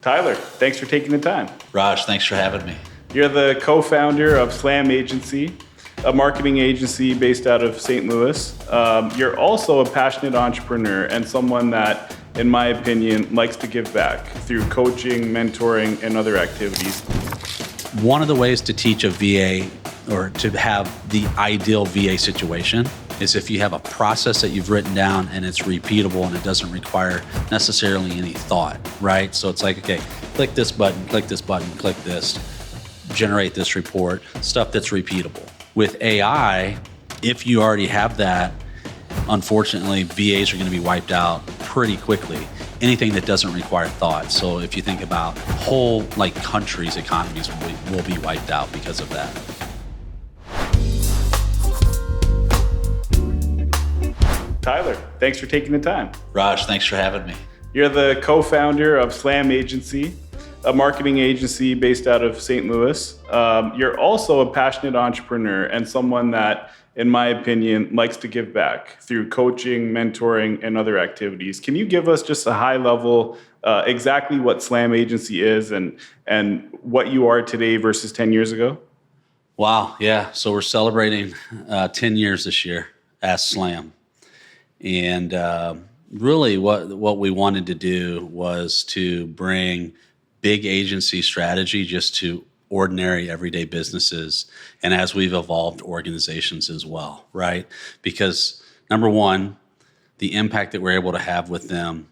Tyler, thanks for taking the time. Raj, thanks for having me. You're the co-founder of Slam Agency, a marketing agency based out of St. Louis. You're also a passionate entrepreneur and someone that, in my opinion, likes to give back through coaching, mentoring, and other activities. One of the ways to teach a VA or to have the ideal VA situation is if you have a process that you've written down and it's repeatable and it doesn't require necessarily any thought, right? So it's like, okay, click this button, click this, generate this report, stuff that's repeatable. With AI, if you already have that, unfortunately, VAs are going to be wiped out pretty quickly. Anything that doesn't require thought. So if you think about whole countries' economies will be wiped out because of that. Tyler, thanks for taking the time. Raj, thanks for having me. You're the co-founder of Slam Agency, a marketing agency based out of St. Louis. You're also a passionate entrepreneur and someone that, in my opinion, likes to give back through coaching, mentoring, and other activities. Can you give us just a high level, exactly what Slam Agency is and what you are today versus 10 years ago? Wow, yeah. So we're celebrating 10 years this year as Slam. And really what we wanted to do was to bring big agency strategy just to ordinary everyday businesses, and as we've evolved, organizations as well, right? Because number one, the impact that we're able to have with them,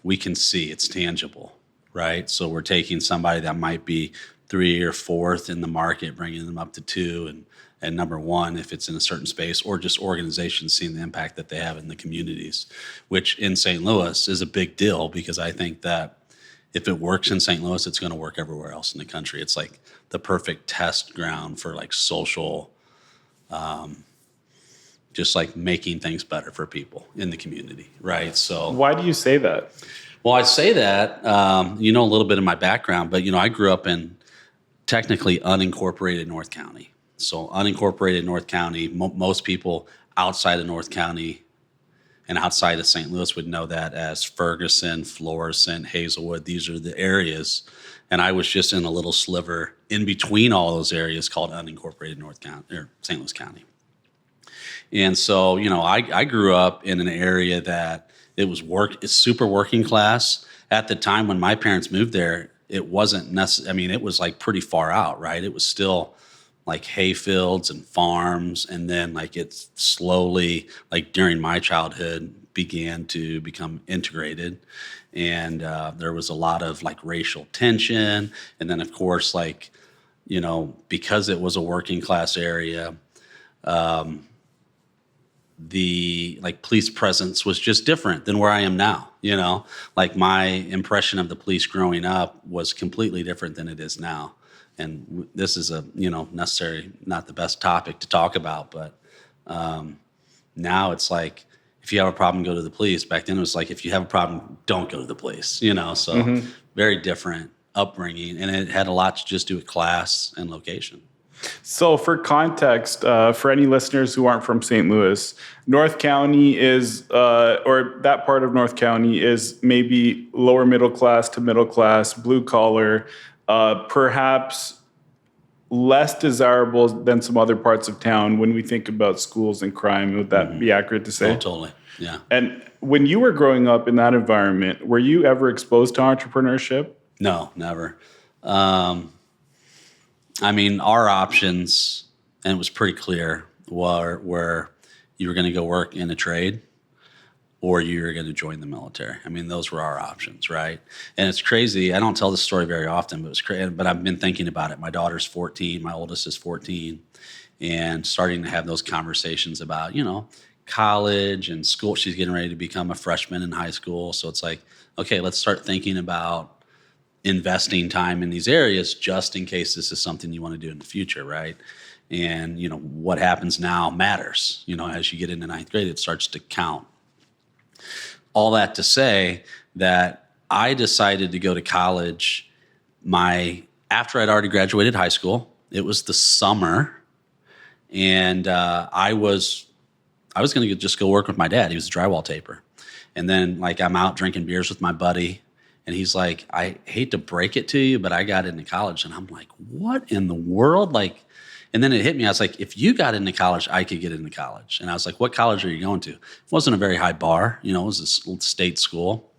we can see, it's tangible, right? So we're taking somebody that might be 3 or 4th in the market, bringing them up to 2, and number one, if it's in a certain space, or just organizations seeing the impact that they have in the communities, which in St. Louis is a big deal, because I think that if it works in St. Louis, it's going to work everywhere else in the country. It's like the perfect test ground for social, just like making things better for people in the community, right? So why do you say that? Well, I say that, a little bit of my background, but, I grew up in technically unincorporated North County. So unincorporated North County, most people outside of North County and outside of St. Louis would know that as Ferguson, Florissant, Hazelwood. These are the areas. And I was just in a little sliver in between all those areas called unincorporated North County or St. Louis County. And so, I grew up in an area that it's super working class. At the time when my parents moved there, it wasn't necessary. It was pretty far out, right? It was still hay fields and farms, and then it slowly, during my childhood, began to become integrated, and there was a lot of racial tension, and then of course because it was a working class area, the police presence was just different than where I am now. My impression of the police growing up was completely different than it is now. And this is necessarily not the best topic to talk about, but now it's if you have a problem, go to the police. Back then it was if you have a problem, don't go to the police, so very different upbringing. And it had a lot to just do with class and location. So for context, for any listeners who aren't from St. Louis, North County is, or that part of North County is maybe lower middle class to middle class, blue collar, perhaps less desirable than some other parts of town when we think about schools and crime. Would that be accurate to say? Oh, totally, yeah. And when you were growing up in that environment, were you ever exposed to entrepreneurship? No, never. Our options, and it was pretty clear, were you were going to go work in a trade or you were going to join the military. Those were our options, right? And it's crazy. I don't tell this story very often, but it was crazy. But I've been thinking about it. My daughter's 14. My oldest is 14. And starting to have those conversations about, college and school. She's getting ready to become a freshman in high school. So it's okay, let's start thinking about investing time in these areas just in case this is something you want to do in the future, right? And, what happens now matters. As you get into 9th grade, it starts to count. All that to say that I decided to go to college after I'd already graduated high school. It was the summer, and I was going to just go work with my dad. He was a drywall taper. And then I'm out drinking beers with my buddy, And he's like, I hate to break it to you, but I got into college. And I'm like, what in the world? Like, and then it hit me. I was like, if you got into college, I could get into college. And I was like, what college are you going to? It wasn't a very high bar. You know, it was a state school.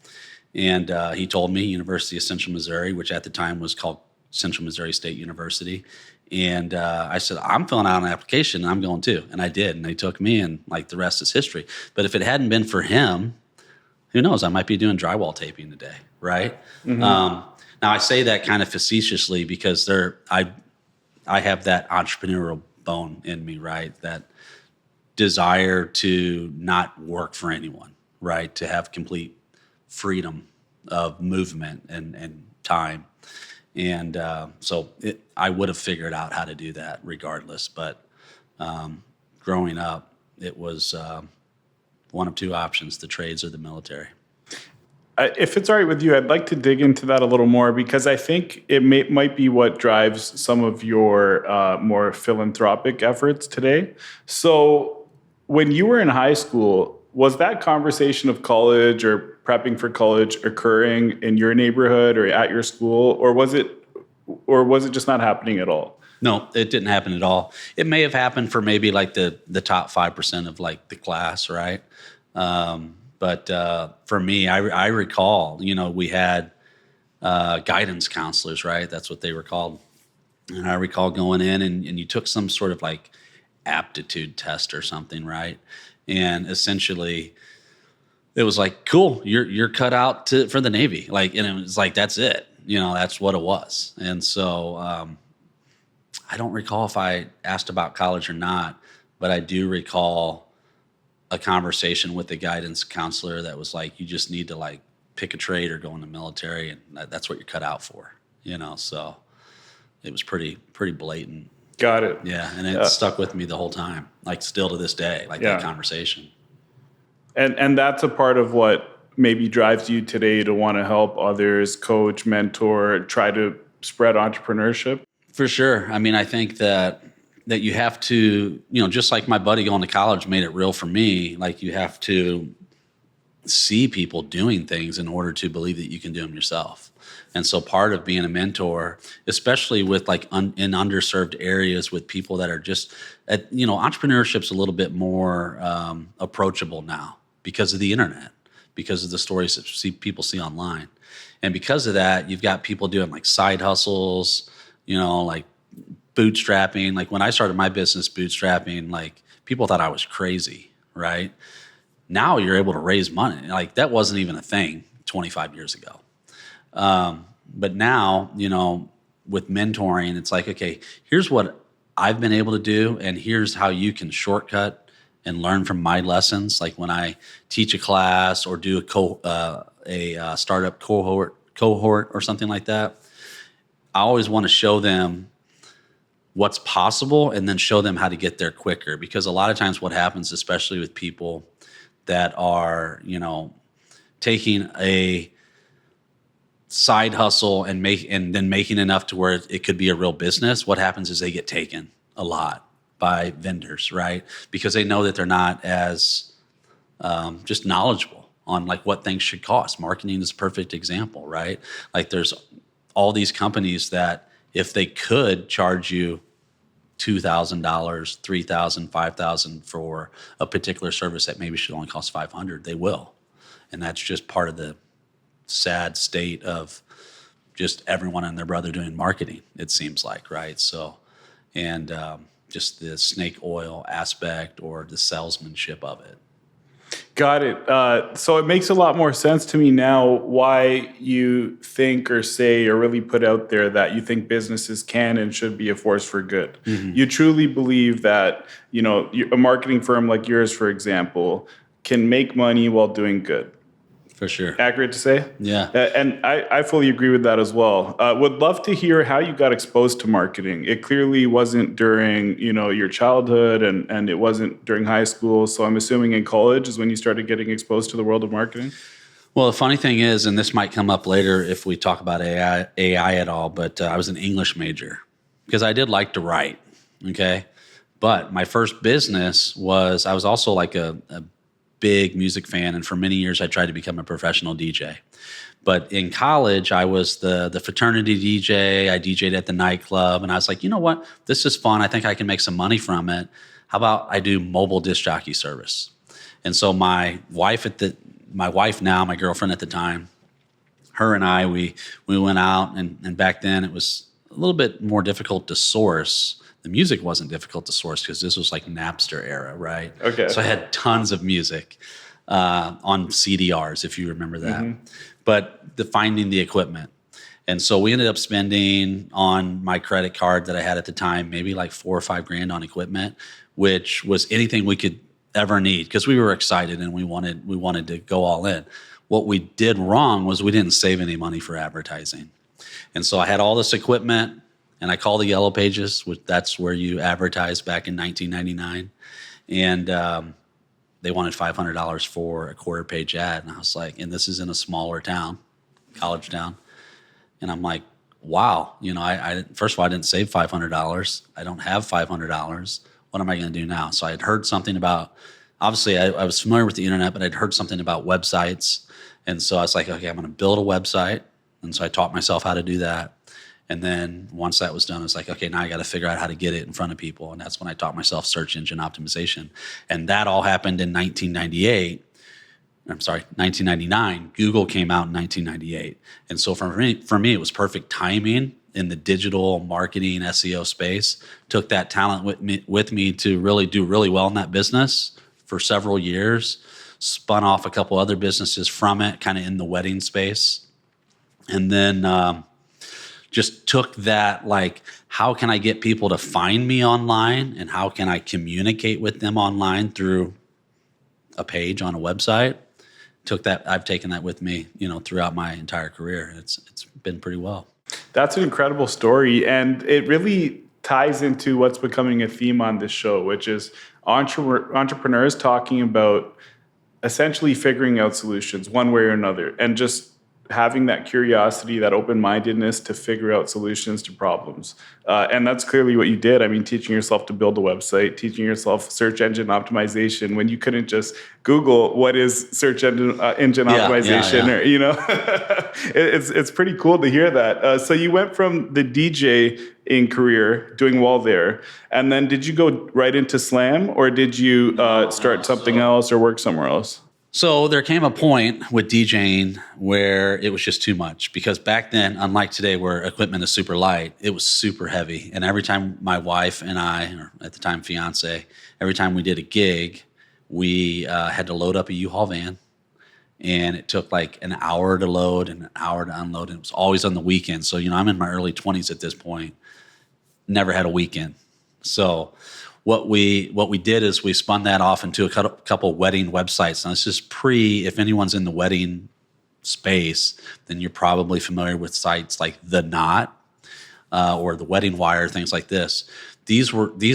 And he told me University of Central Missouri, which at the time was called Central Missouri State University. And I said, I'm filling out an application and I'm going too. And I did. And they took me, and like the rest is history. But if it hadn't been for him, who knows? I might be doing drywall taping today, right? Mm-hmm. Now I say that kind of facetiously because I have that entrepreneurial bone in me, right? That desire to not work for anyone, right? To have complete freedom of movement and time. And so I would have figured out how to do that regardless. But growing up, it was one of two options, the trades or the military. If it's all right with you, I'd like to dig into that a little more because I think it might be what drives some of your more philanthropic efforts today. So when you were in high school, was that conversation of college or prepping for college occurring in your neighborhood or at your school, or was it just not happening at all? No, it didn't happen at all. It may have happened for maybe like the top 5% of like the class, right? But for me, I recall, you know, we had guidance counselors, right? That's what they were called. And I recall going in and you took some sort of like aptitude test or something, right? And essentially it was like, cool, you're cut out for the Navy. Like, and it was like, that's it. You know, that's what it was. And so I don't recall if I asked about college or not, but I do recall a conversation with the guidance counselor that was like, you just need to like pick a trade or go in the military, and that's what you're cut out for, you know? So it was pretty blatant. Got it. Yeah. And it stuck with me the whole time, like still to this day, like that conversation. And that's a part of what maybe drives you today to want to help others, coach, mentor, try to spread entrepreneurship? For sure. I mean, I think that you have to, you know, just like my buddy going to college made it real for me, like you have to see people doing things in order to believe that you can do them yourself. And so part of being a mentor, especially with like in underserved areas with people that are just, you know, entrepreneurship's a little bit more approachable now because of the internet, because of the stories that people see online. And because of that, you've got people doing like side hustles, you know, like bootstrapping. Like when I started my business bootstrapping, like people thought I was crazy, right? Now you're able to raise money. Like that wasn't even a thing 25 years ago. But now, you know, with mentoring, it's like, okay, here's what I've been able to do, and here's how you can shortcut and learn from my lessons. Like when I teach a class or do a startup cohort or something like that, I always want to show them what's possible and then show them how to get there quicker. Because a lot of times what happens, especially with people that are, you know, taking a side hustle and then making enough to where it could be a real business, what happens is they get taken a lot by vendors, right? Because they know that they're not as just knowledgeable on like what things should cost. Marketing is a perfect example, right? Like there's all these companies that if they could charge you $2,000, $3,000, $5,000 for a particular service that maybe should only cost $500, they will. And that's just part of the sad state of just everyone and their brother doing marketing, it seems like, right? So, and just the snake oil aspect or the salesmanship of it. Got it. So it makes a lot more sense to me now why you think or say or really put out there that you think businesses can and should be a force for good. Mm-hmm. You truly believe that, you know, a marketing firm like yours, for example, can make money while doing good. For sure. Accurate to say? Yeah. And I fully agree with that as well. Would love to hear how you got exposed to marketing. It clearly wasn't during, you know, your childhood and it wasn't during high school. So I'm assuming in college is when you started getting exposed to the world of marketing? Well, the funny thing is, and this might come up later if we talk about AI at all, but I was an English major because I did like to write, okay? But my first business was, I was also like a big music fan, and for many years I tried to become a professional DJ. But in college, I was the fraternity DJ. I DJ'd at the nightclub, and I was like, you know what? This is fun. I think I can make some money from it. How about I do mobile disc jockey service? And so my wife now, my girlfriend at the time, her and I, we went out, and back then it was a little bit more difficult to source. The music wasn't difficult to source because this was like Napster era, right? Okay. So I had tons of music on CDRs, if you remember that. Mm-hmm. But finding the equipment. And so we ended up spending on my credit card that I had at the time, maybe like $4 or $5 grand on equipment, which was anything we could ever need because we were excited and we wanted to go all in. What we did wrong was we didn't save any money for advertising. And so I had all this equipment, and I called the Yellow Pages, which that's where you advertised back in 1999. And they wanted $500 for a quarter-page ad. And I was like, and this is in a smaller town, college town. And I'm like, wow, I first of all, I didn't save $500. I don't have $500. What am I going to do now? So I had heard something about, obviously I was familiar with the internet, but I'd heard something about websites. And so I was like, okay, I'm going to build a website. And so I taught myself how to do that. And then once that was done, I was like, okay, now I got to figure out how to get it in front of people. And that's when I taught myself search engine optimization. And that all happened in 1999. Google came out in 1998. And so for me, it was perfect timing in the digital marketing SEO space. Took that talent with me to really do really well in that business for several years. Spun off a couple other businesses from it, kind of in the wedding space. And then just took that, like, how can I get people to find me online, and how can I communicate with them online through a page on a website? I've taken that with me, throughout my entire career. It's been pretty well. That's an incredible story, and it really ties into what's becoming a theme on this show, which is entrepreneurs talking about essentially figuring out solutions one way or another, and just having that curiosity, that open-mindedness to figure out solutions to problems. And that's clearly what you did. I mean, teaching yourself to build a website, teaching yourself search engine optimization when you couldn't just Google what is search engine optimization, or, it's pretty cool to hear that. So you went from the DJing career, doing well there, and then did you go right into Slam, or did you start something else or work somewhere else? So there came a point with DJing where it was just too much, because back then, unlike today where equipment is super light, it was super heavy. And every time my wife and I, or at the time fiance, every time we did a gig, we had to load up a U-Haul van, and it took like an hour to load and an hour to unload. And it was always on the weekend. So, I'm in my early 20s at this point, never had a weekend. So what we did is we spun that off into a couple wedding websites. Now, this is if anyone's in the wedding space, then you're probably familiar with sites like The Knot or The Wedding Wire, things like this. These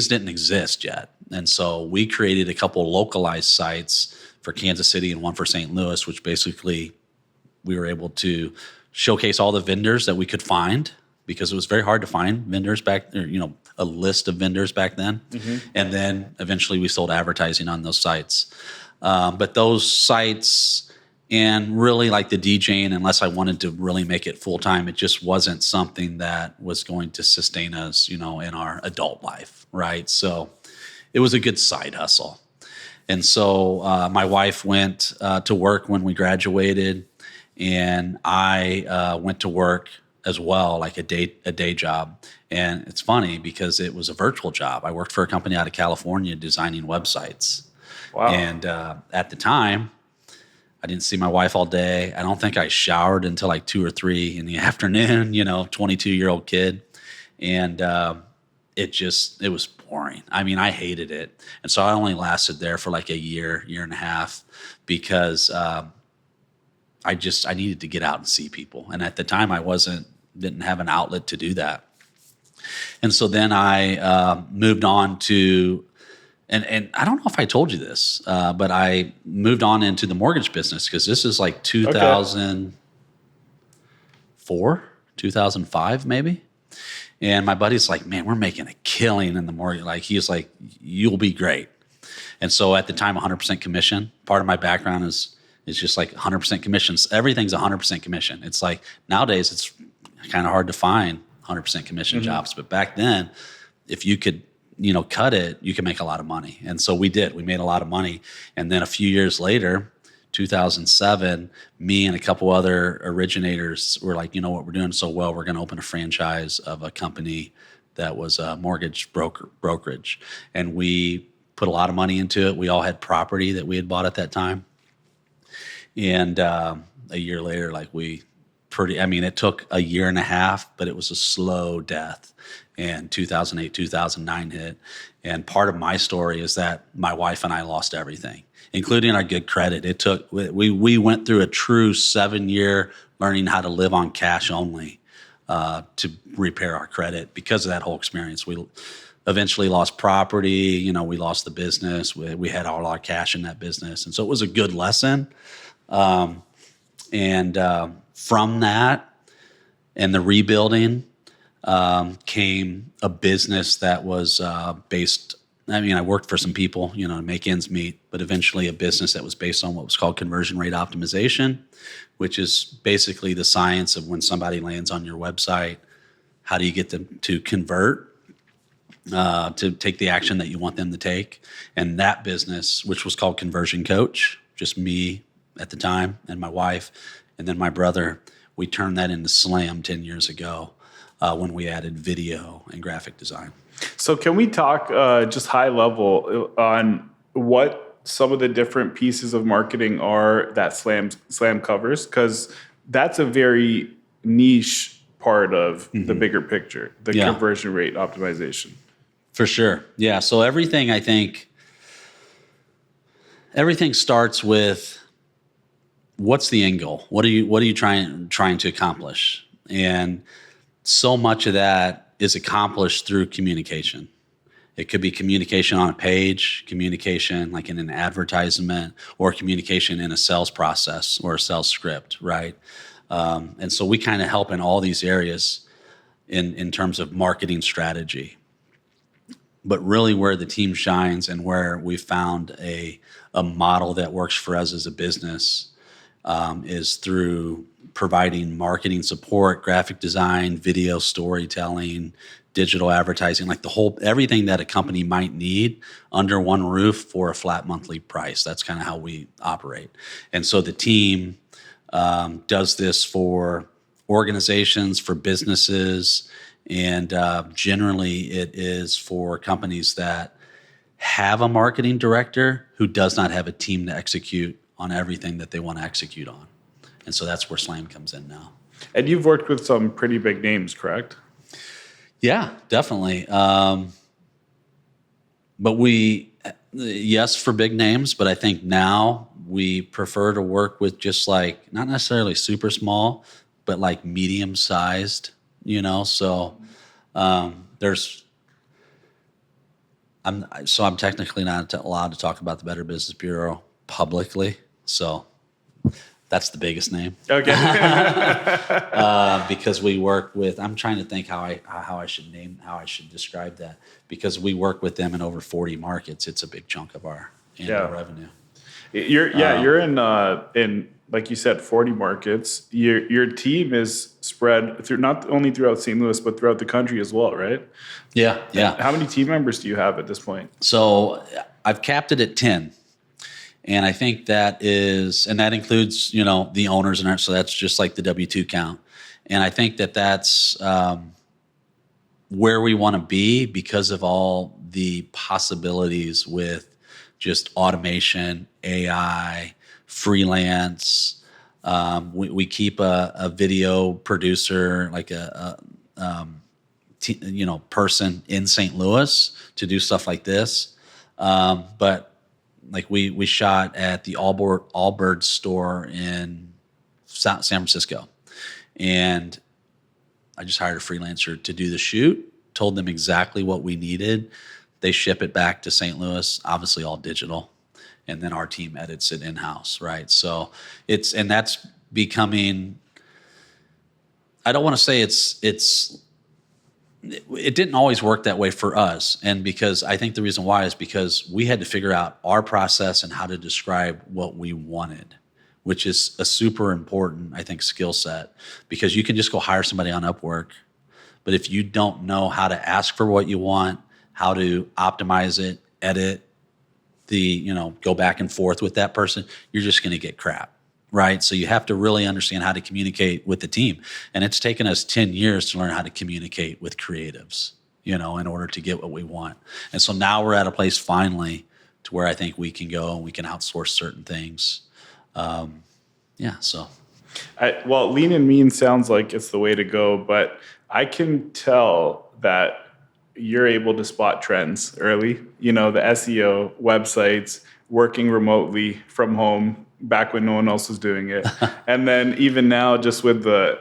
didn't exist yet. And so we created a couple localized sites for Kansas City and one for St. Louis, which basically we were able to showcase all the vendors that we could find, because it was very hard to find vendors back there, a list of vendors back then. Mm-hmm. And then eventually we sold advertising on those sites. But those sites, and really like the DJing, unless I wanted to really make it full time, it just wasn't something that was going to sustain us, in our adult life, right? So it was a good side hustle. And so my wife went to work when we graduated, and I went to work as well, like a day job. And it's funny because it was a virtual job. I worked for a company out of California designing websites. Wow. And at the time, I didn't see my wife all day. I don't think I showered until like 2 or 3 in the afternoon, 22-year-old kid. And it was boring. I mean, I hated it. And so I only lasted there for like a year and a half, because I needed to get out and see people. And at the time I didn't have an outlet to do that. And so then I moved on to, and I don't know if I told you this, but I moved on into the mortgage business, because this is like 2004, 2005 maybe. And my buddy's like, man, we're making a killing in the mortgage. Like, he's like, you'll be great. And so at the time, 100% commission. Part of my background is just like 100% commissions. Everything's 100% commission. It's like nowadays it's kind of hard to find 100% commission jobs, but back then, if you could, cut it, you could make a lot of money. And so we did. We made a lot of money. And then a few years later, 2007, me and a couple other originators were like, you know what, we're doing so well, we're going to open a franchise of a company that was a mortgage brokerage. And we put a lot of money into it. We all had property that we had bought at that time. And a year later, it took a year and a half, but it was a slow death. And 2008, 2009 hit. And part of my story is that my wife and I lost everything, including our good credit. We went through a true 7-year learning how to live on cash only to repair our credit because of that whole experience. We eventually lost property, we lost the business. We had all our cash in that business. And so it was a good lesson. From that and the rebuilding came a business that was based. I worked for some people, to make ends meet, but eventually a business that was based on what was called conversion rate optimization, which is basically the science of when somebody lands on your website, how do you get them to convert, to take the action that you want them to take? And that business, which was called Conversion Coach, just me at the time and my wife, and then my brother, we turned that into Slam 10 years ago when we added video and graphic design. So can we talk just high level on what some of the different pieces of marketing are that Slam covers? Because that's a very niche part of the bigger picture, the conversion rate optimization. For sure. Yeah. So everything starts with what's the end goal? What are you trying to accomplish? And so much of that is accomplished through communication. It could be communication on a page, communication like in an advertisement, or communication in a sales process or a sales script, right? And so we kind of help in all these areas in terms of marketing strategy. But really where the team shines and where we found a model that works for us as a business is through providing marketing support, graphic design, video storytelling, digital advertising, like everything that a company might need under one roof for a flat monthly price. That's kind of how we operate. And so the team does this for organizations, for businesses, and generally it is for companies that have a marketing director who does not have a team to execute on everything that they want to execute on. And so that's where Slam comes in now. And you've worked with some pretty big names, correct? Yeah, definitely. But yes, for big names, but I think now we prefer to work with just like, not necessarily super small, but like medium sized, so I'm technically not allowed to talk about the Better Business Bureau publicly. So that's the biggest name. Okay. Because we work with, I'm trying to think how I should describe that, because we work with them in over 40 markets. It's a big chunk of our annual revenue. You're in like you said, 40 markets. Your team is spread through not only throughout St. Louis, but throughout the country as well, right? Yeah. And how many team members do you have at this point? So I've capped it at 10. And I think that includes, the owners and so that's just like the W-2 count. And I think that that's where we want to be because of all the possibilities with just automation, AI, freelance. We keep a video producer, like a person in St. Louis to do stuff like this. But like we shot at the Allbirds store in San Francisco, and I just hired a freelancer to do the shoot, told them exactly what we needed. They ship it back to St. Louis, obviously all digital, and then our team edits it in-house, right? So that's becoming, I don't want to say it's it didn't always work that way for us. And because I think the reason why is because we had to figure out our process and how to describe what we wanted, which is a super important, I think, skill set, because you can just go hire somebody on Upwork. But if you don't know how to ask for what you want, how to optimize it, edit go back and forth with that person, you're just going to get crap. Right. So you have to really understand how to communicate with the team. And it's taken us 10 years to learn how to communicate with creatives, in order to get what we want. And so now we're at a place finally to where I think we can go and we can outsource certain things. Well, lean and mean sounds like it's the way to go, but I can tell that you're able to spot trends early, the SEO, websites, working remotely from home, back when no one else was doing it. And then even now, just with the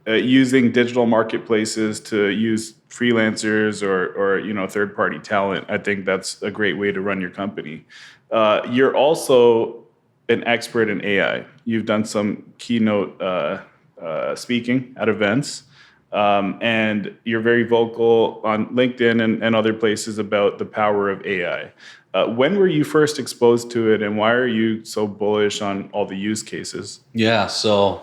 using digital marketplaces to use freelancers or third-party talent, I think that's a great way to run your company. You're also an expert in AI. You've done some keynote speaking at events, and you're very vocal on LinkedIn and other places about the power of AI. When were you first exposed to it, and why are you so bullish on all the use cases? Yeah, so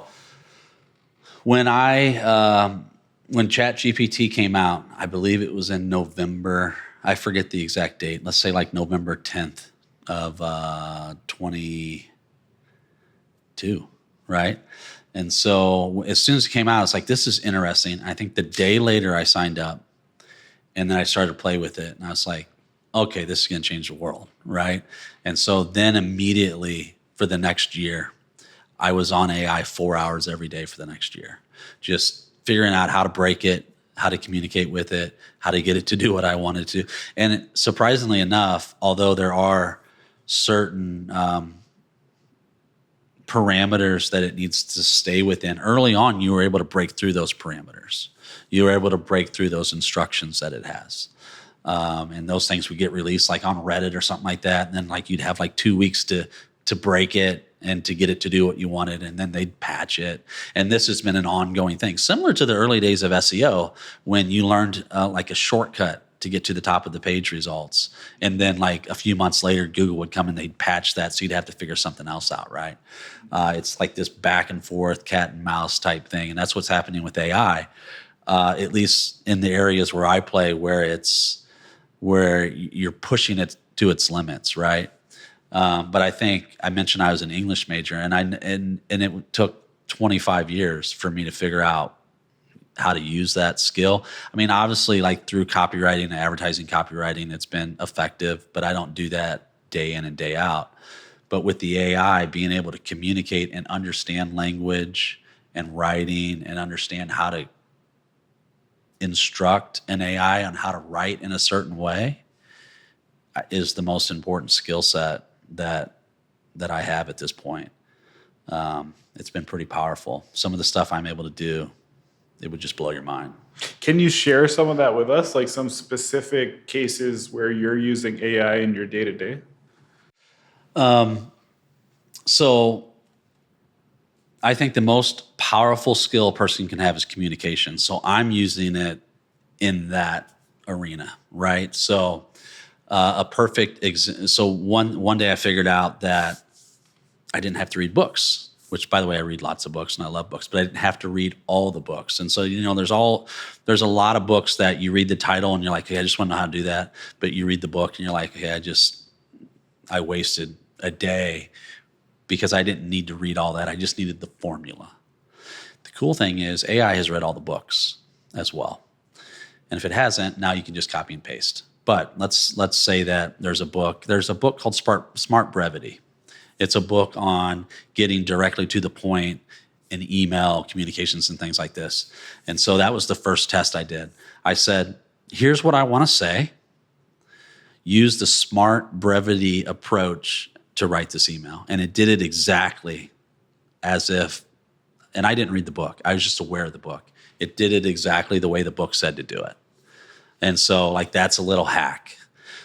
when ChatGPT came out, I believe it was in November. I forget the exact date. Let's say like November 10th of 22, right? And so as soon as it came out, it's like, this is interesting. I think the day later I signed up, and then I started to play with it, and I was like, okay, this is going to change the world, right? And so then immediately for the next year, I was on AI 4 hours every day for the next year, just figuring out how to break it, how to communicate with it, how to get it to do what I wanted to. And surprisingly enough, although there are certain parameters that it needs to stay within, early on, you were able to break through those parameters. You were able to break through those instructions that it has. And those things would get released like on Reddit or something like that. And then like you'd have like 2 weeks to break it and to get it to do what you wanted. And then they'd patch it. And this has been an ongoing thing, similar to the early days of SEO when you learned like a shortcut to get to the top of the page results. And then like a few months later, Google would come and they'd patch that. So you'd have to figure something else out, right? It's like this back and forth cat and mouse type thing. And that's what's happening with AI, at least in the areas where I play, where you're pushing it to its limits, right? But I think I mentioned I was an English major, and it took 25 years for me to figure out how to use that skill. I mean, obviously, like through copywriting and advertising copywriting, it's been effective, but I don't do that day in and day out. But with the AI, being able to communicate and understand language and writing and understand how to instruct an AI on how to write in a certain way is the most important skill set that I have at this point. It's been pretty powerful. Some of the stuff I'm able to do, it would just blow your mind. Can you share some of that with us, like some specific cases where you're using AI in your day-to-day? So I think the most powerful skill a person can have is communication. So I'm using it in that arena, right? So so one day I figured out that I didn't have to read books, which, by the way, I read lots of books and I love books, but I didn't have to read all the books. And so, there's a lot of books that you read the title and you're like, hey, I just want to know how to do that. But you read the book and you're like, hey, I wasted a day because I didn't need to read all that. I just needed the formula. The cool thing is AI has read all the books as well. And if it hasn't, now you can just copy and paste. But let's say that there's a book called Smart Brevity. It's a book on getting directly to the point in email communications and things like this. And so that was the first test I did. I said, here's what I want to say. Use the Smart Brevity approach to write this email. And it did it exactly as if, and I didn't read the book. I was just aware of the book. It did it exactly the way the book said to do it. And so like, that's a little hack.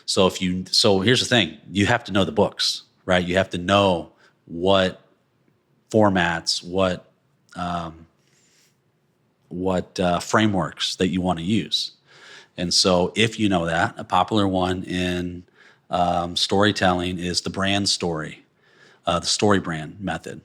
So here's the thing, you have to know the books, right? You have to know what formats, what frameworks that you want to use. And so if you know that, a popular one in storytelling is the brand story, the story brand method.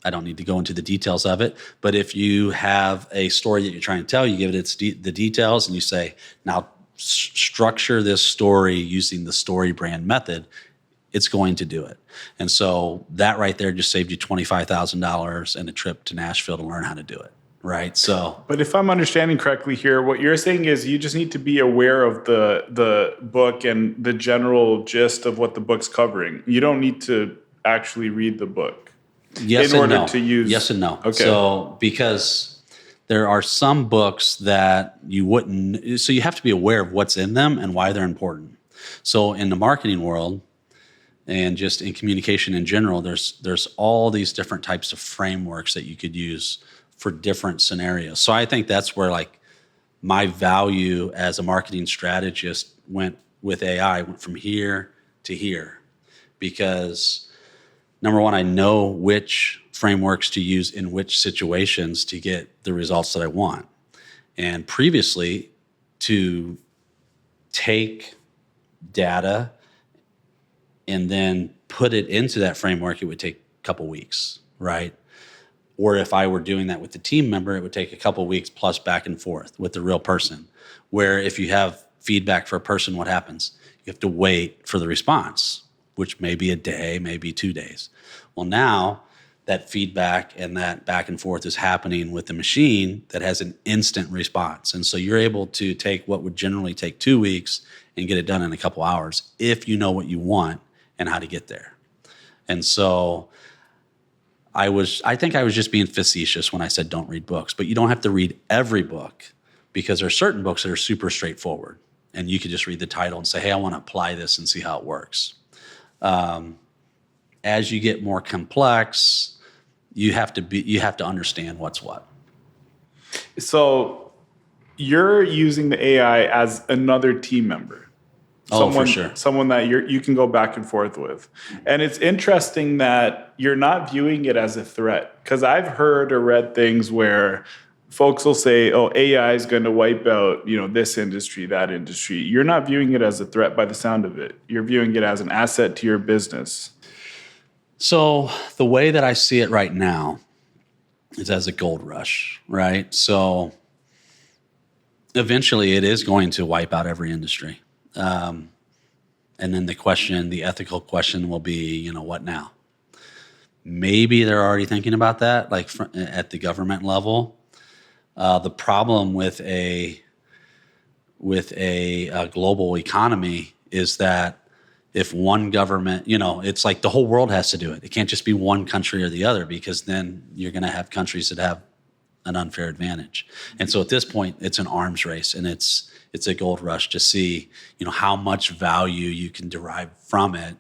I don't need to go into the details of it, but if you have a story that you're trying to tell, you give it the details and you say, now structure this story using the story brand method, it's going to do it. And so that right there just saved you $25,000 and a trip to Nashville to learn how to do it. Right. So, but if I'm understanding correctly here, what you're saying is you just need to be aware of the book and the general gist of what the book's covering. You don't need to actually read the book. Yes in and order no. to use. Yes and no. Okay. So because there are some books that you wouldn't, so you have to be aware of what's in them and why they're important. So in the marketing world and just in communication in general, there's all these different types of frameworks that you could use for different scenarios. So I think that's where like my value as a marketing strategist went with AI, went from here to here, because number one, I know which frameworks to use in which situations to get the results that I want. And previously, to take data and then put it into that framework, it would take a couple weeks, right? Or if I were doing that with the team member, it would take a couple weeks plus back and forth with the real person. Where if you have feedback for a person, what happens? You have to wait for the response, which may be a day, maybe 2 days. Well, now that feedback and that back and forth is happening with the machine that has an instant response. And so you're able to take what would generally take 2 weeks and get it done in a couple hours if you know what you want and how to get there. And so I think I was just being facetious when I said don't read books, but you don't have to read every book because there are certain books that are super straightforward and you could just read the title and say, hey, I want to apply this and see how it works. As you get more complex, you have to understand what's what. So you're using the AI as another team member. For sure. Someone that you can go back and forth with. And it's interesting that you're not viewing it as a threat, because I've heard or read things where folks will say, oh, AI is going to wipe out, this industry, that industry. You're not viewing it as a threat by the sound of it. You're viewing it as an asset to your business. So the way that I see it right now is as a gold rush, right? So eventually it is going to wipe out every industry. And then the ethical question will be, what now? Maybe they're already thinking about that, like at the government level. The problem with a global economy is that if one government, it's like the whole world has to do it. It can't just be one country or the other, because then you're going to have countries that have an unfair advantage. And so at this point, it's an arms race, and it's a gold rush to see, how much value you can derive from it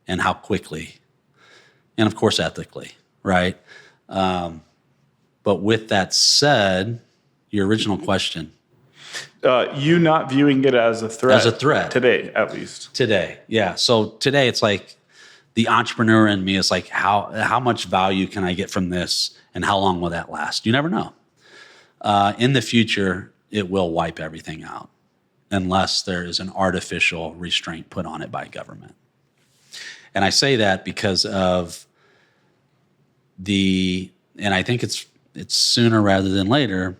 and how quickly, and of course, ethically, right? But with that said, your original question. You not viewing it as a threat. As a threat. Today, at least. Today, yeah. So today it's like the entrepreneur in me is like, how much value can I get from this and how long will that last? You never know. In the future, it will wipe everything out unless there is an artificial restraint put on it by government. And I say that because of and I think it's sooner rather than later,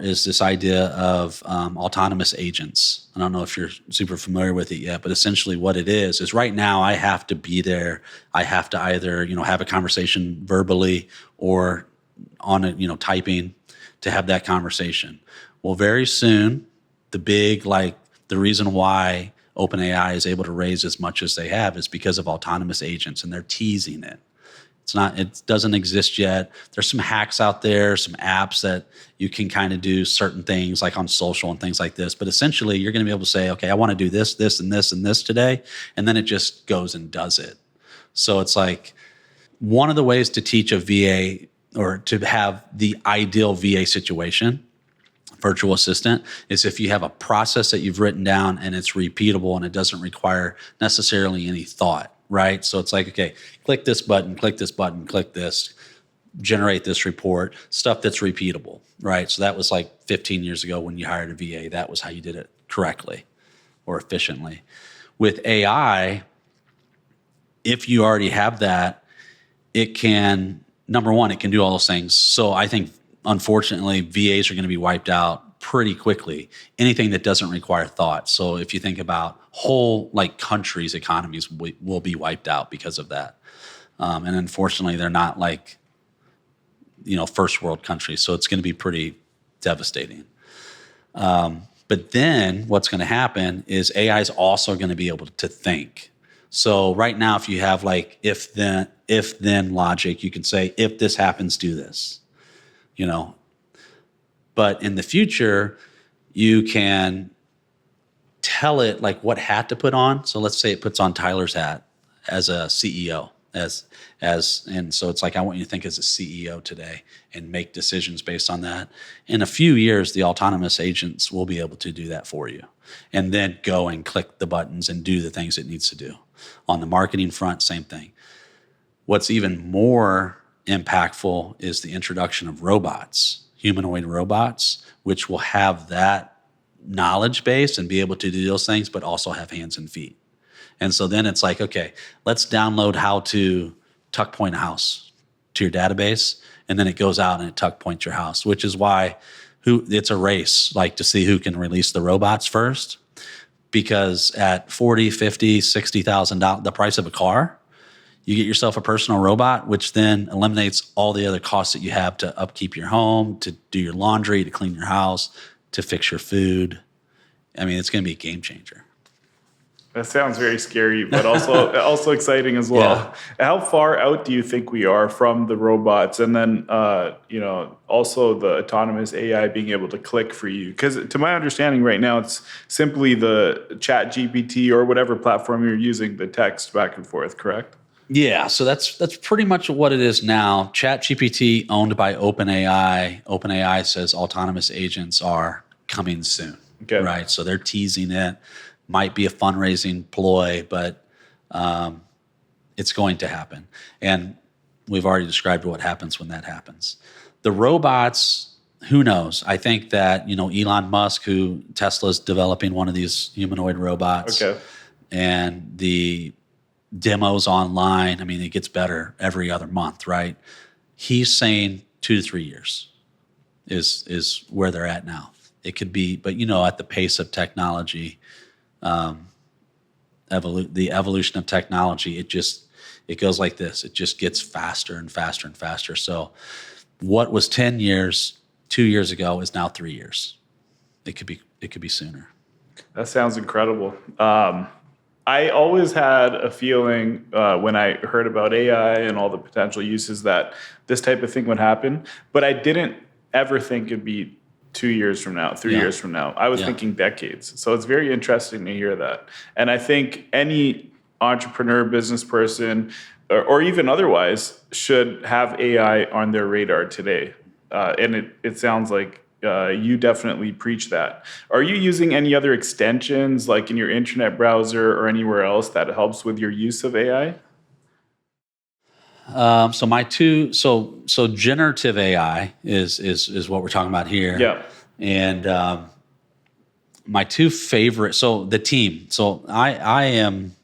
is this idea of autonomous agents. I don't know if you're super familiar with it yet, but essentially what it is right now I have to be there. I have to either, have a conversation verbally or on it, typing to have that conversation. Well, very soon, the reason why OpenAI is able to raise as much as they have is because of autonomous agents, and they're teasing it. It doesn't exist yet. There's some hacks out there, some apps that you can kind of do certain things like on social and things like this. But essentially, you're going to be able to say, okay, I want to do this, this, and this, and this today. And then it just goes and does it. So it's like one of the ways to teach a VA or to have the ideal VA situation, virtual assistant, is if you have a process that you've written down and it's repeatable and it doesn't require necessarily any thought. Right? So it's like, okay, click this button, click this button, click this. generate this report, stuff that's repeatable, right? So that was like 15 years ago when you hired a VA. That was how you did it correctly or efficiently. With AI, if you already have that, it can, number one, it can do all those things. So I think, unfortunately, VAs are going to be wiped out pretty quickly. Anything that doesn't require thought. So if you think about whole like countries' economies will be wiped out because of that. And unfortunately, they're not like, first world countries. So it's going to be pretty devastating. But then what's going to happen is AI is also going to be able to think. So right now, if you have like if then logic, you can say, if this happens, do this, But in the future, you can tell it like what hat to put on. So let's say it puts on Tyler's hat as a CEO, and so it's like, I want you to think as a CEO today and make decisions based on that. In a few years, the autonomous agents will be able to do that for you, and then go and click the buttons and do the things it needs to do. On the marketing front, same thing. What's even more impactful is the introduction of robots, humanoid robots, which will have that knowledge base and be able to do those things, but also have hands and feet. And so then it's like, okay, let's download how to tuck point a house to your database, and then it goes out and it tuck points your house, which is why it's a race, like to see who can release the robots first, because at $40,000, $50,000, $60,000, the price of a car, you get yourself a personal robot, which then eliminates all the other costs that you have to upkeep your home, to do your laundry, to clean your house, to fix your food. I mean, it's going to be a game changer. That sounds very scary, but also exciting as well. Yeah. How far out do you think we are from the robots, and then also the autonomous AI being able to click for you? Because to my understanding, right now it's simply the ChatGPT or whatever platform you're using, the text back and forth. Correct? Yeah. So that's pretty much what it is now. ChatGPT, owned by OpenAI. OpenAI says autonomous agents are coming soon. Okay. Right. So they're teasing it. Might be a fundraising ploy, but it's going to happen. And we've already described what happens when that happens. The robots, who knows? I think that, Elon Musk, who Tesla's developing one of these humanoid robots, okay, and the demos online, I mean, it gets better every other month, right? He's saying 2 to 3 years is where they're at now. It could be, but at the pace of technology, the evolution of technology, it goes like this. It just gets faster and faster and faster. So what was 10 years 2 years ago is now 3 years. It could be sooner. That sounds incredible. I always had a feeling when I heard about AI and all the potential uses that this type of thing would happen, but I didn't ever think it'd be 2 years from now, 3 years from now. I was thinking decades. So it's very interesting to hear that. And I think any entrepreneur, business person, or even otherwise should have AI on their radar today. And it sounds like you definitely preach that. Are you using any other extensions, like in your internet browser or anywhere else, that helps with your use of AI? So generative AI is what we're talking about here. Yeah. And my two favorite, so the team. So I am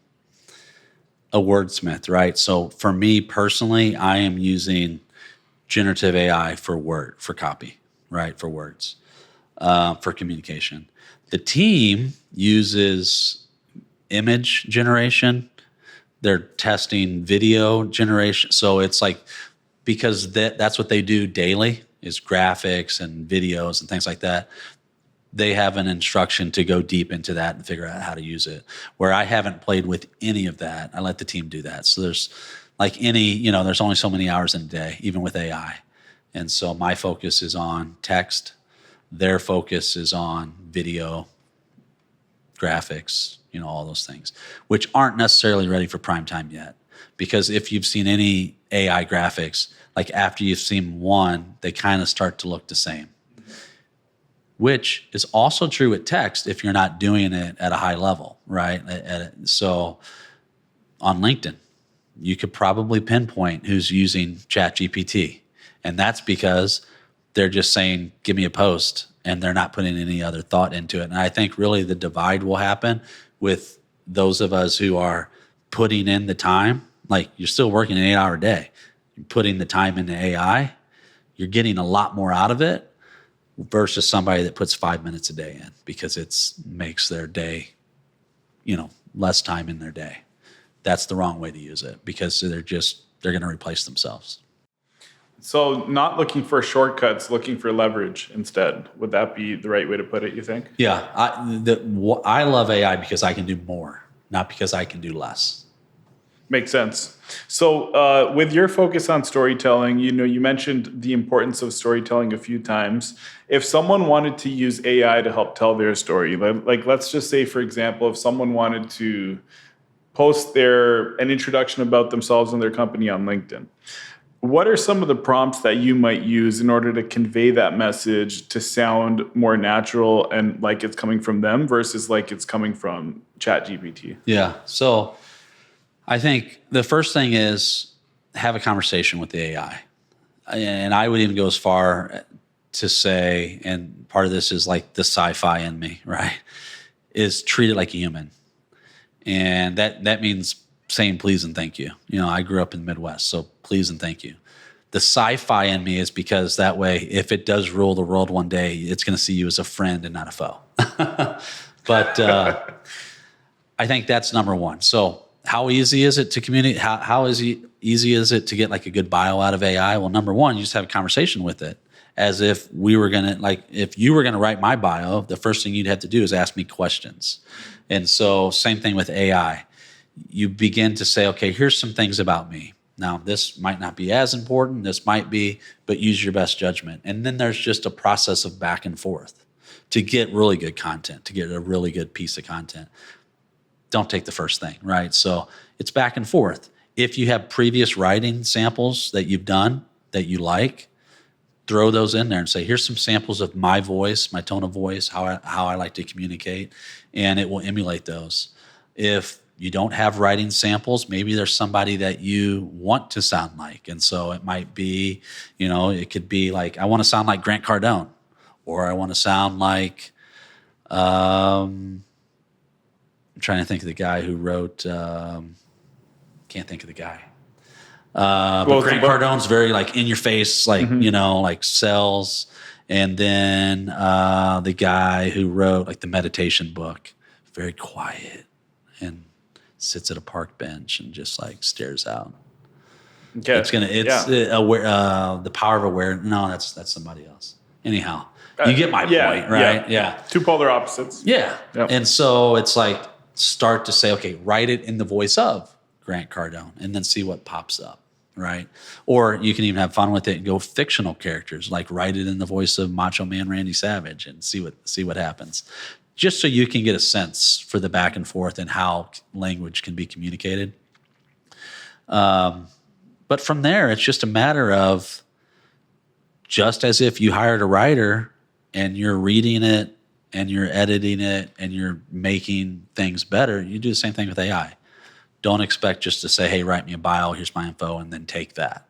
a wordsmith, right? So for me personally, I am using generative AI for copy, right? For words, for communication. The team uses image generation. They're testing video generation. So it's like, because that's what they do daily, is graphics and videos and things like that. They have an instruction to go deep into that and figure out how to use it. Where I haven't played with any of that, I let the team do that. So there's like there's only so many hours in a day, even with AI. And so my focus is on text. Their focus is on video, graphics, all those things, which aren't necessarily ready for prime time yet. Because if you've seen any AI graphics, like after you've seen one, they kind of start to look the same. Which is also true with text if you're not doing it at a high level, right? So on LinkedIn, you could probably pinpoint who's using ChatGPT. And that's because they're just saying, give me a post, and they're not putting any other thought into it. And I think really the divide will happen with those of us who are putting in the time. Like, you're still working an 8-hour day. You're putting the time into AI. You're getting a lot more out of it versus somebody that puts 5 minutes a day in, because it makes their day, less time in their day. That's the wrong way to use it, because they're going to replace themselves. So not looking for shortcuts, looking for leverage instead. Would that be the right way to put it, you think? Yeah. I love AI because I can do more, not because I can do less. Makes sense. So with your focus on storytelling, you mentioned the importance of storytelling a few times. If someone wanted to use AI to help tell their story, like let's just say, for example, if someone wanted to post an introduction about themselves and their company on LinkedIn, what are some of the prompts that you might use in order to convey that message to sound more natural and like it's coming from them versus like it's coming from ChatGPT? Yeah. So I think the first thing is have a conversation with the AI. And I would even go as far to say, and part of this is like the sci-fi in me, right, is treat it like a human. And that means saying please and thank you. I grew up in the Midwest, so please and thank you. The sci-fi in me is because that way, if it does rule the world one day, it's going to see you as a friend and not a foe. But I think that's number one. So how easy is it to communicate? How easy is it to get like a good bio out of AI? Well, number one, you just have a conversation with it as if we were going to, if you were going to write my bio, the first thing you'd have to do is ask me questions. And so same thing with AI. You begin to say, okay, here's some things about me. Now, this might not be as important, this might be, but use your best judgment. And then there's just a process of back and forth to get really good content, to get a really good piece of content. Don't take the first thing, right? So it's back and forth. If you have previous writing samples that you've done that you like, throw those in there and say, here's some samples of my voice, my tone of voice, how I like to communicate, and it will emulate those. If you don't have writing samples, maybe there's somebody that you want to sound like. And so it might be, it could be like, I want to sound like Grant Cardone, or I want to sound like, I'm trying to think of the guy who wrote, can't think of the guy. But Grant Cardone's very like in your face, like, like sells. And then the guy who wrote like the meditation book, very quiet and sits at a park bench and just like stares out. Okay. The power of awareness. No, that's somebody else. Anyhow, you get my point, right? Yeah. Two polar opposites. Yeah. Yep. And so it's like, start to say, okay, write it in the voice of Grant Cardone and then see what pops up, right? Or you can even have fun with it and go fictional characters, like write it in the voice of Macho Man Randy Savage and see what happens. Just so you can get a sense for the back and forth and how language can be communicated. But from there, it's just a matter of, just as if you hired a writer and you're reading it and you're editing it and you're making things better, you do the same thing with AI. Don't expect just to say, hey, write me a bio, here's my info, and then take that.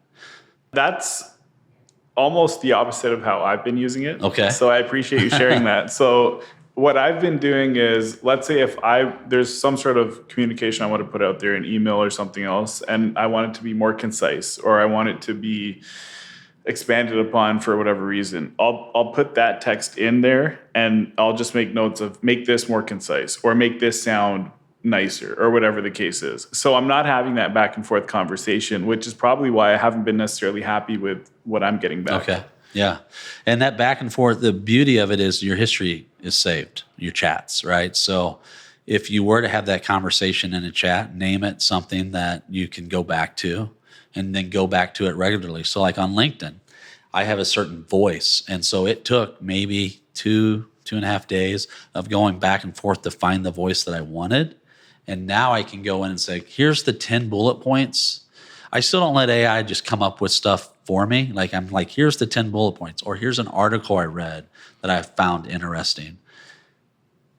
That's almost the opposite of how I've been using it. Okay. So I appreciate you sharing that. So what I've been doing is, let's say if there's some sort of communication I want to put out there, an email or something else, and I want it to be more concise, or I want it to be expanded upon for whatever reason, I'll put that text in there and I'll just make notes of, make this more concise or make this sound nicer or whatever the case is. So I'm not having that back and forth conversation, which is probably why I haven't been necessarily happy with what I'm getting back. Okay. Yeah. And that back and forth, the beauty of it is your history is saved, your chats, right? So if you were to have that conversation in a chat, name it something that you can go back to and then go back to it regularly. So like on LinkedIn, I have a certain voice. And so it took maybe 2.5 days of going back and forth to find the voice that I wanted. And now I can go in and say, here's the 10 bullet points. I still don't let AI just come up with stuff for me. Like I'm like, here's the 10 bullet points, or here's an article I read that I found interesting.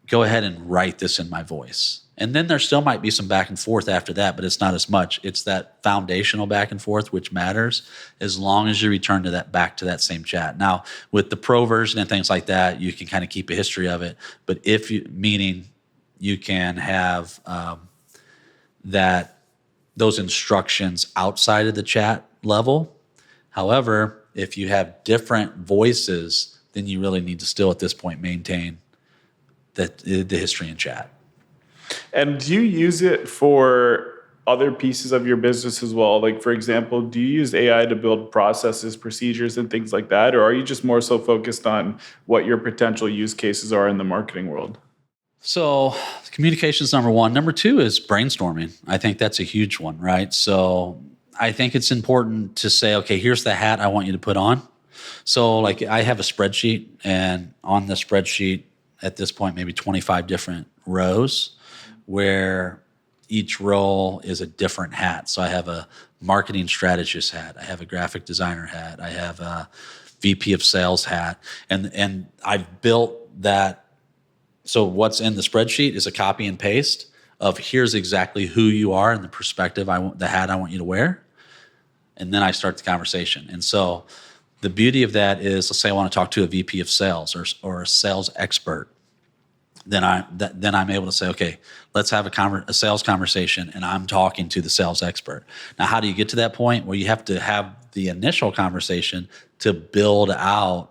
go ahead and write this in my voice. And then there still might be some back and forth after that, but it's not as much. It's that foundational back and forth which matters, as long as you return to that, back to that same chat. Now, with the pro version and things like that, you can kind of keep a history of it. But meaning you can have those instructions outside of the chat level. However, if you have different voices, then you really need to still at this point maintain the history in chat. And do you use it for other pieces of your business as well? Like, for example, do you use AI to build processes, procedures, and things like that? Or are you just more so focused on what your potential use cases are in the marketing world? So communication is number one. Number two is brainstorming. I think that's a huge one, right? So I think it's important to say, okay, here's the hat I want you to put on. So like I have a spreadsheet, and on the spreadsheet at this point, maybe 25 different rows, where each role is a different hat. So I have a marketing strategist hat, I have a graphic designer hat, I have a VP of sales hat, and I've built that. So what's in the spreadsheet is a copy and paste of here's exactly who you are and the perspective the hat I want you to wear, and then I start the conversation. And so the beauty of that is, let's say I want to talk to a VP of sales or a sales expert. Then I'm able to say, okay, let's have a sales conversation, and I'm talking to the sales expert. Now, how do you get to that point? Well, you have to have the initial conversation to build out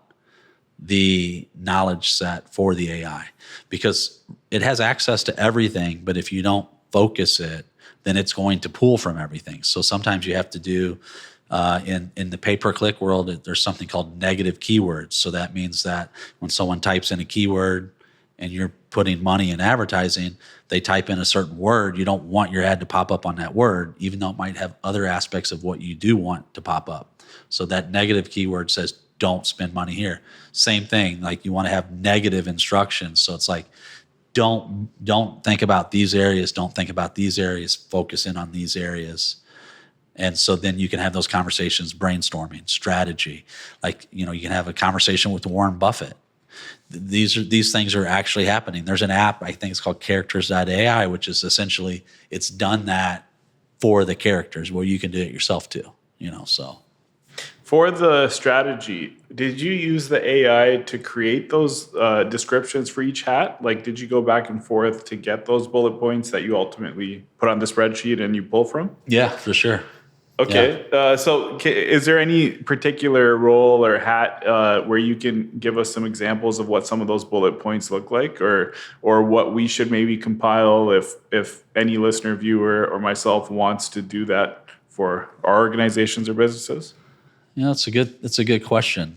the knowledge set for the AI, because it has access to everything, but if you don't focus it, then it's going to pull from everything. So sometimes you have to do, in the pay-per-click world, there's something called negative keywords. So that means that when someone types in a keyword and you're putting money in advertising, they type in a certain word, you don't want your ad to pop up on that word, even though it might have other aspects of what you do want to pop up. So that negative keyword says, don't spend money here. Same thing, like you want to have negative instructions. So it's like, don't think about these areas, don't think about these areas, focus in on these areas. And so then you can have those conversations, brainstorming, strategy. Like, you can have a conversation with Warren Buffett. These things are actually happening. There's an app, I think it's called characters.ai, which is essentially, it's done that for the characters where you can do it yourself too, so. For the strategy, did you use the AI to create those descriptions for each hat? Like, did you go back and forth to get those bullet points that you ultimately put on the spreadsheet and you pull from? Yeah, for sure. Okay. Yeah. So is there any particular role or hat where you can give us some examples of what some of those bullet points look like, or what we should maybe compile if any listener, viewer, or myself wants to do that for our organizations or businesses? It's a good question.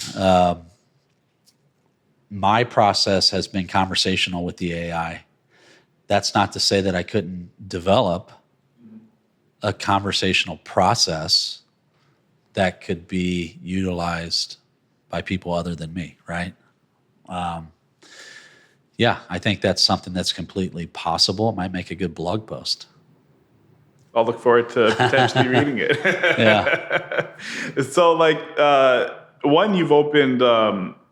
My process has been conversational with the AI. That's not to say that I couldn't develop a conversational process that could be utilized by people other than me, right? I think that's something that's completely possible. It might make a good blog post. I'll look forward to potentially reading it. Yeah. So, one, you've opened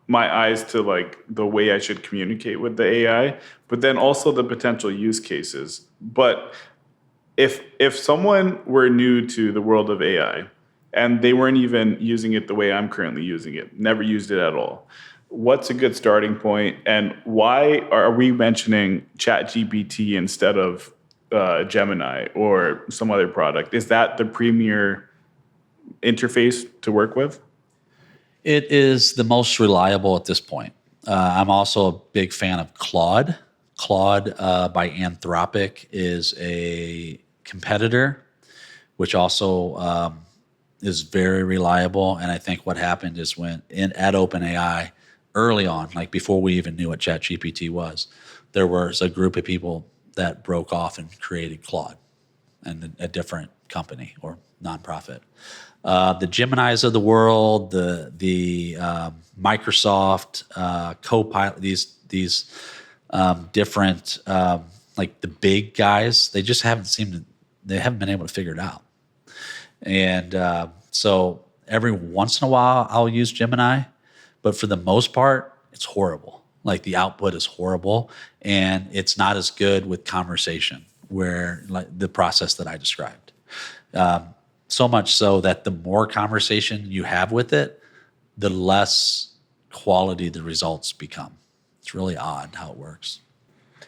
my eyes to the way I should communicate with the AI, but then also the potential use cases. But if someone were new to the world of AI and they weren't even using it the way I'm currently using it, never used it at all, what's a good starting point, and why are we mentioning ChatGPT instead of Gemini or some other product? Is that the premier interface to work with? It is the most reliable at this point. I'm also a big fan of Claude. Claude by Anthropic is a competitor, which also is very reliable. And I think what happened is at OpenAI early on, like before we even knew what ChatGPT was, there was a group of people that broke off and created Claude, and a different company or nonprofit. The Geminis of the world, the Microsoft Copilot, these different like the big guys, they just haven't been able to figure it out. And so every once in a while I'll use Gemini, but for the most part it's horrible. Like the output is horrible, and it's not as good with conversation, where like the process that I described. So much so that the more conversation you have with it, the less quality the results become. It's really odd how it works.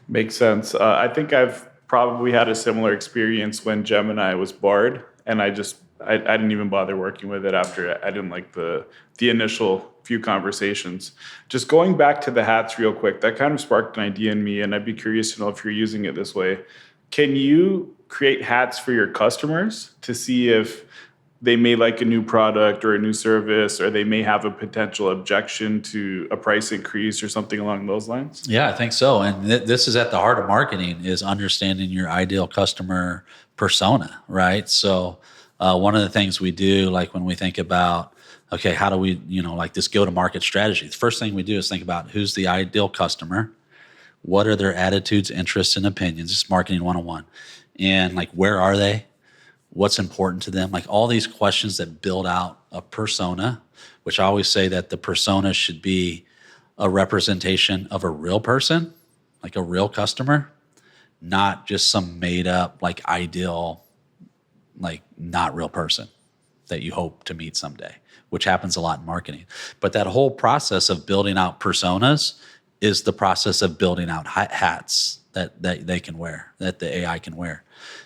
Makes sense. I think I've probably had a similar experience when Gemini was barred, and I didn't even bother working with it after I didn't like the initial few conversations. Just going back to the hats real quick, that kind of sparked an idea in me, and I'd be curious to know if you're using it this way. Can you create hats for your customers to see if they may like a new product or a new service, or they may have a potential objection to a price increase or something along those lines? Yeah, I think so. And this is at the heart of marketing, is understanding your ideal customer persona, right? So one of the things we do, like when we think about, okay, how do we, like this go-to-market strategy? The first thing we do is think about who's the ideal customer, what are their attitudes, interests, and opinions. It's marketing 101. And like, where are they? What's important to them? Like all these questions that build out a persona, which I always say that the persona should be a representation of a real person, like a real customer, not just some made up, like ideal, like not real person that you hope to meet someday, which happens a lot in marketing. But that whole process of building out personas is the process of building out hats that they can wear, that the AI can wear.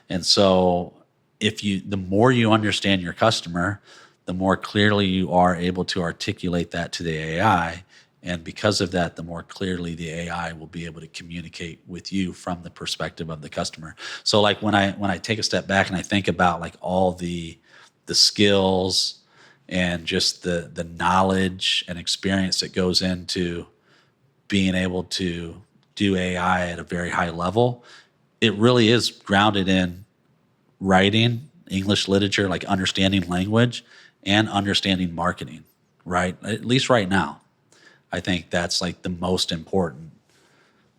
And so the more you understand your customer, the more clearly you are able to articulate that to the AI. And because of that, the more clearly the AI will be able to communicate with you from the perspective of the customer. So like when I take a step back and I think about like all the skills and just the knowledge and experience that goes into being able to do AI at a very high level, it really is grounded in writing, English literature, like understanding language and understanding marketing, right? At least right now. I think that's like the most important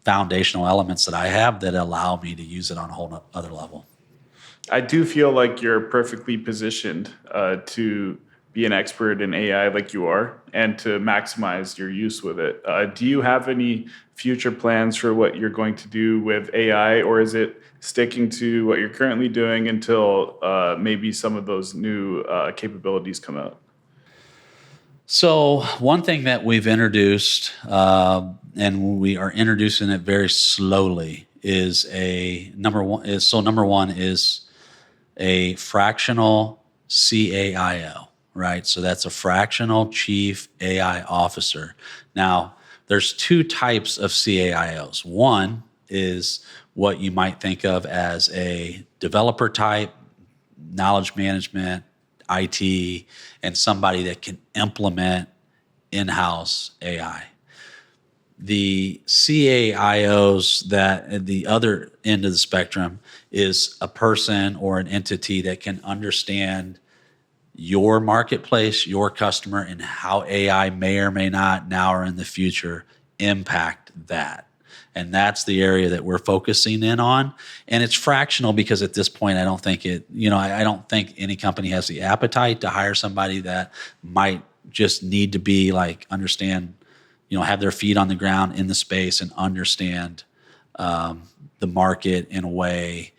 foundational elements that I have that allow me to use it on a whole other level. I do feel like you're perfectly positioned to be an expert in AI like you are, and to maximize your use with it. Do you have any future plans for what you're going to do with AI, or is it sticking to what you're currently doing until maybe some of those new capabilities come out? So one thing that we've introduced, and we are introducing it very slowly, is number one is a fractional CAIO, right? So that's a fractional Chief AI Officer. Now, there's two types of CAIOs. One is what you might think of as a developer type, knowledge management, IT, and somebody that can implement in-house AI. The CAIOs that at the other end of the spectrum is a person or an entity that can understand your marketplace, your customer, and how AI may or may not now or in the future impact that. And that's the area that we're focusing in on. And it's fractional because at this point, I don't think I don't think any company has the appetite to hire somebody that might just need to be like understand, have their feet on the ground in the space and understand the market in a way.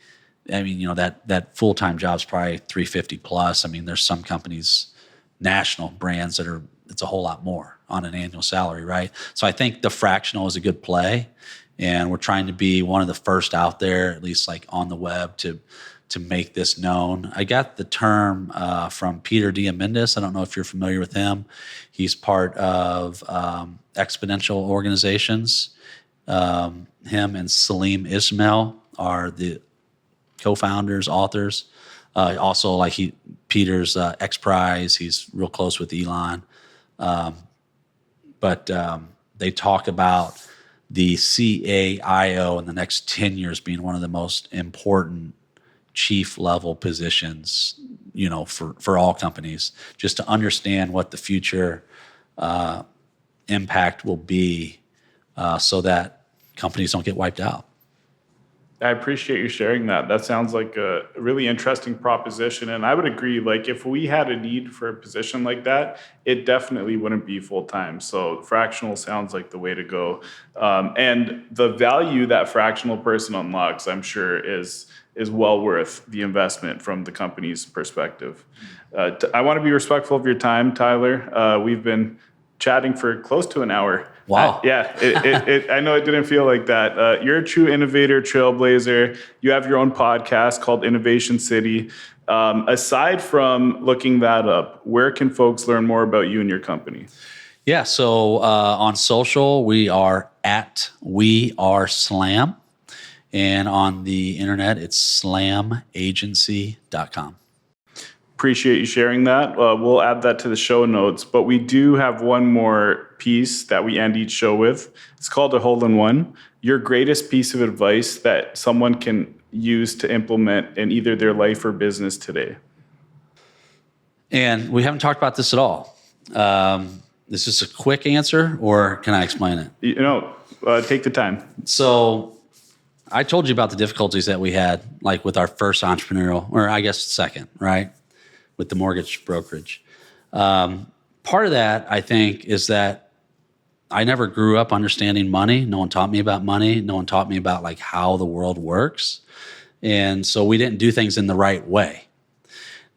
I mean, that full-time job's probably 350 plus. I mean, there's some companies, national brands it's a whole lot more on an annual salary, right? So I think the fractional is a good play. And we're trying to be one of the first out there, at least like on the web, to make this known. I got the term from Peter Diamandis. I don't know if you're familiar with him. He's part of Exponential Organizations. Him and Salim Ismail are the co-founders, authors. Also, like Peter's X Prize. He's real close with Elon. But they talk about the CAIO in the next 10 years being one of the most important chief level positions, for all companies, just to understand what the future impact will be so that companies don't get wiped out. I appreciate you sharing that. That sounds like a really interesting proposition. And I would agree, like if we had a need for a position like that, it definitely wouldn't be full time. So fractional sounds like the way to go. And the value that fractional person unlocks, I'm sure, is well worth the investment from the company's perspective. I want to be respectful of your time, Tyler. We've been chatting for close to an hour. Wow. I know it didn't feel like that. You're a true innovator, trailblazer. You have your own podcast called Innovation City. Aside from looking that up, where can folks learn more about you and your company? Yeah, so on social, we are at We Are Slam. And on the internet, it's slamagency.com. Appreciate you sharing that. We'll add that to the show notes, but we do have one more piece that we end each show with. It's called a hole-in-one. Your greatest piece of advice that someone can use to implement in either their life or business today. And we haven't talked about this at all. Is this a quick answer, or can I explain it? Take the time. So I told you about the difficulties that we had, like with our first entrepreneurial, or I guess second, right? With the mortgage brokerage. Part of that, I think, is that I never grew up understanding money. No one taught me about money. No one taught me about like how the world works. And so we didn't do things in the right way.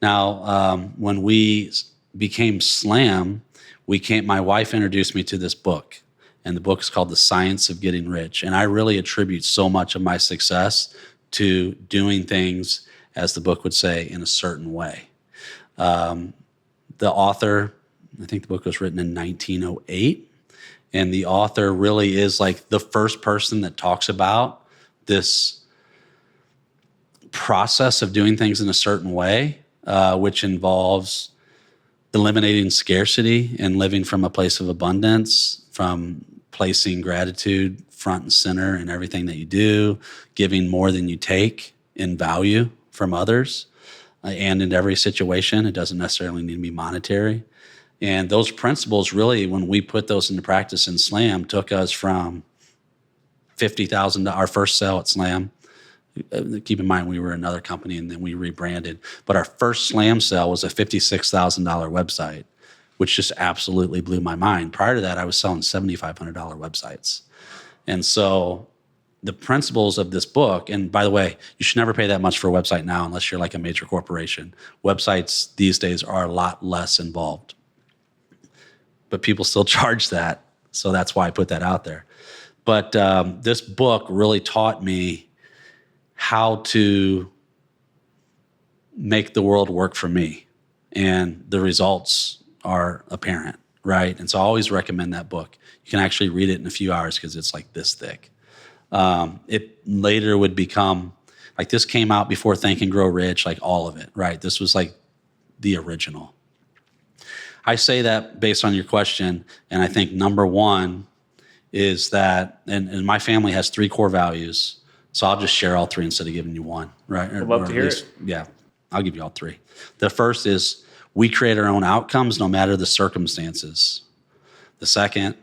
Now, when we became Slam, my wife introduced me to this book. And the book is called The Science of Getting Rich. And I really attribute so much of my success to doing things, as the book would say, in a certain way. The author, I think the book was written in 1908, and the author really is like the first person that talks about this process of doing things in a certain way, which involves eliminating scarcity and living from a place of abundance, from placing gratitude front and center in everything that you do, giving more than you take in value from others. And in every situation, it doesn't necessarily need to be monetary. And those principles really, when we put those into practice in Slam, took us from $50,000, our first sale at Slam. Keep in mind, we were another company and then we rebranded. But our first Slam sale was a $56,000 website, which just absolutely blew my mind. Prior to that, I was selling $7,500 websites. And so the principles of this book, and by the way, you should never pay that much for a website now unless you're like a major corporation. Websites these days are a lot less involved. But people still charge that, so that's why I put that out there. But this book really taught me how to make the world work for me. And the results are apparent, right? And so I always recommend that book. You can actually read it in a few hours because it's like this thick. It later would become, like this came out before Think and Grow Rich, like all of it, right? This was like the original. I say that based on your question, and I think number one is that, and my family has 3 core values, so I'll just share all 3 instead of giving you one, right? I'd love to hear it. Yeah, I'll give you all 3. The first is we create our own outcomes no matter the circumstances. The second,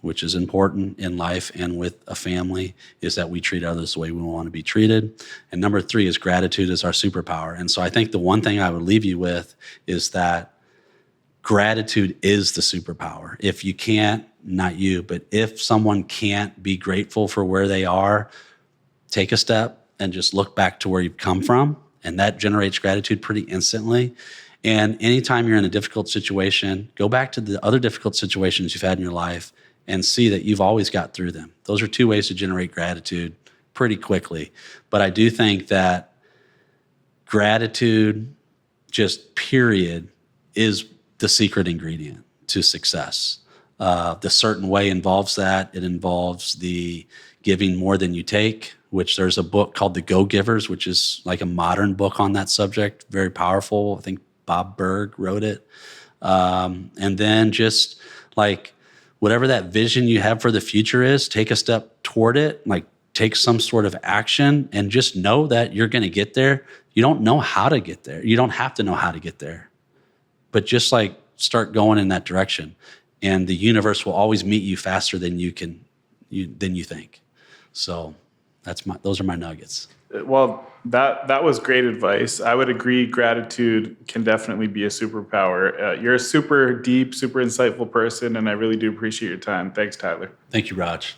which is important in life and with a family, is that we treat others the way we want to be treated. And number 3 is gratitude is our superpower. And so I think the one thing I would leave you with is that gratitude is the superpower. If you can't, not you, but if someone can't be grateful for where they are, take a step and just look back to where you've come from. And that generates gratitude pretty instantly. And anytime you're in a difficult situation, go back to the other difficult situations you've had in your life and see that you've always got through them. Those are 2 ways to generate gratitude pretty quickly. But I do think that gratitude, just period, is the secret ingredient to success. The certain way involves that. It involves the giving more than you take, which there's a book called The Go-Givers, which is like a modern book on that subject, very powerful. I think Bob Berg wrote it. And then just like whatever that vision you have for the future is, take a step toward it, like take some sort of action and just know that you're going to get there. You don't know how to get there. You don't have to know how to get there, but just like start going in that direction. And the universe will always meet you faster than you think. So those are my nuggets. Well, that was great advice. I would agree. Gratitude can definitely be a superpower. You're a super deep, super insightful person, and I really do appreciate your time. Thanks, Tyler. Thank you, Raj.